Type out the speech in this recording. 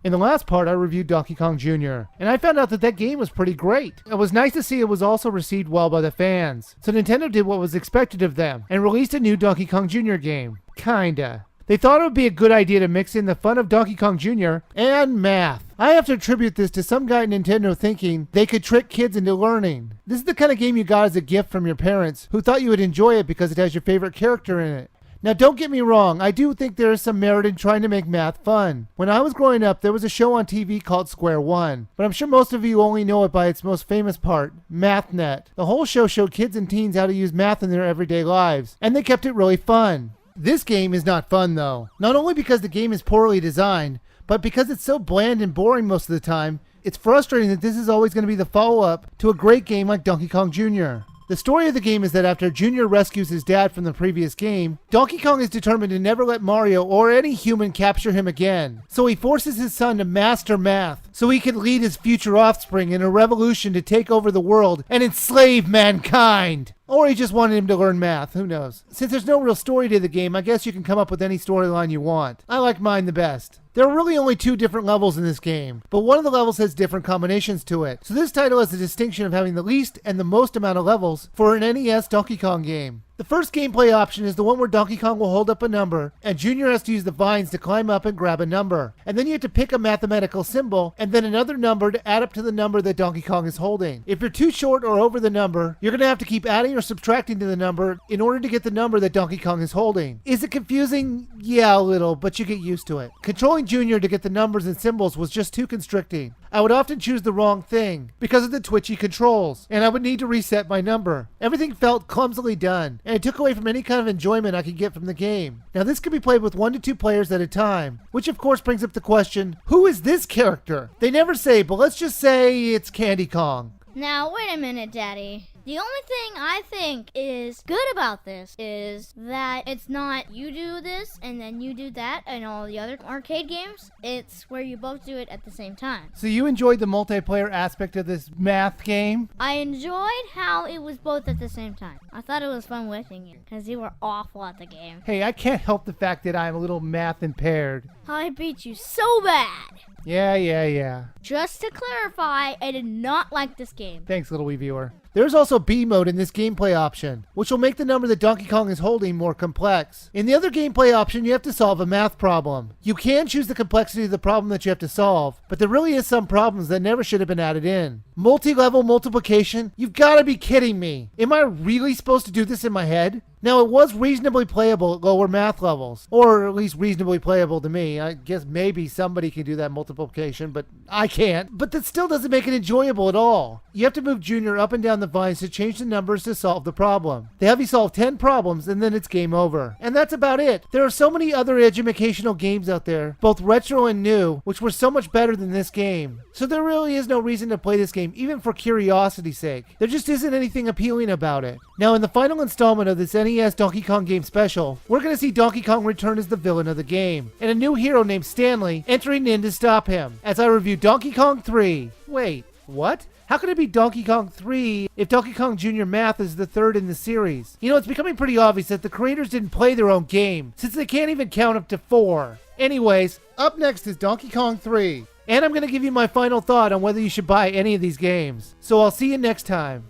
In the last part, I reviewed Donkey Kong Jr., and I found out that that game was pretty great. It was nice to see it was also received well by the fans. So Nintendo did what was expected of them, and released a new Donkey Kong Jr. game. Kinda. They thought it would be a good idea to mix in the fun of Donkey Kong Jr. and math. I have to attribute this to some guy at Nintendo thinking they could trick kids into learning. This is the kind of game you got as a gift from your parents, who thought you would enjoy it because it has your favorite character in it. Now don't get me wrong, I do think there is some merit in trying to make math fun. When I was growing up, there was a show on TV called Square One, but I'm sure most of you only know it by its most famous part, MathNet. The whole show showed kids and teens how to use math in their everyday lives, and they kept it really fun. This game is not fun though. Not only because the game is poorly designed, but because it's so bland and boring most of the time, it's frustrating that this is always going to be the follow-up to a great game like Donkey Kong Jr. The story of the game is that after Jr. rescues his dad from the previous game, Donkey Kong is determined to never let Mario or any human capture him again. So he forces his son to master math, so he can lead his future offspring in a revolution to take over the world and enslave mankind. Or he just wanted him to learn math, who knows. Since there's no real story to the game, I guess you can come up with any storyline you want. I like mine the best. There are really only 2 different levels in this game, but one of the levels has different combinations to it. So this title has the distinction of having the least and the most amount of levels for an NES Donkey Kong game. The first gameplay option is the one where Donkey Kong will hold up a number, and Jr. has to use the vines to climb up and grab a number. And then you have to pick a mathematical symbol, and then another number to add up to the number that Donkey Kong is holding. If you're too short or over the number, you're going to have to keep adding or subtracting to the number in order to get the number that Donkey Kong is holding. Is it confusing? Yeah, a little, but you get used to it. Controlling Jr. to get the numbers and symbols was just too constricting. I would often choose the wrong thing because of the twitchy controls, and I would need to reset my number. Everything felt clumsily done, and it took away from any kind of enjoyment I could get from the game. Now this could be played with 1 to 2 players at a time, which of course brings up the question, who is this character? They never say, but let's just say it's Candy Kong. Now, wait a minute, Daddy. The only thing I think is good about this is that it's not you do this and then you do that and all the other arcade games. It's where you both do it at the same time. So you enjoyed the multiplayer aspect of this math game? I enjoyed how it was both at the same time. I thought it was fun whipping you because you were awful at the game. Hey, I can't help the fact that I'm a little math impaired. I beat you so bad. Yeah. Just to clarify, I did not like this game. Thanks, little Wii viewer. There's also B mode in this gameplay option, which will make the number that Donkey Kong is holding more complex. In the other gameplay option, you have to solve a math problem. You can choose the complexity of the problem that you have to solve, but there really is some problems that never should have been added in. Multi-level multiplication? You've got to be kidding me. Am I really supposed to do this in my head? Now, it was reasonably playable at lower math levels, or at least reasonably playable to me. I guess maybe somebody can do that multiplication, but I can't. But that still doesn't make it enjoyable at all. You have to move Jr. up and down the vines to change the numbers to solve the problem. They have you solve 10 problems, and then it's game over. And that's about it. There are so many other educational games out there, both retro and new, which were so much better than this game. So there really is no reason to play this game, even for curiosity's sake. There just isn't anything appealing about it. Now, in the final installment of this NES Donkey Kong game special, we're going to see Donkey Kong return as the villain of the game, and a new hero named Stanley entering in to stop him, as I review Donkey Kong 3. Wait, what? How could it be Donkey Kong 3 if Donkey Kong Jr. Math is the third in the series? You know, it's becoming pretty obvious that the creators didn't play their own game, since they can't even count up to 4. Anyways, up next is Donkey Kong 3, and I'm going to give you my final thought on whether you should buy any of these games. So I'll see you next time.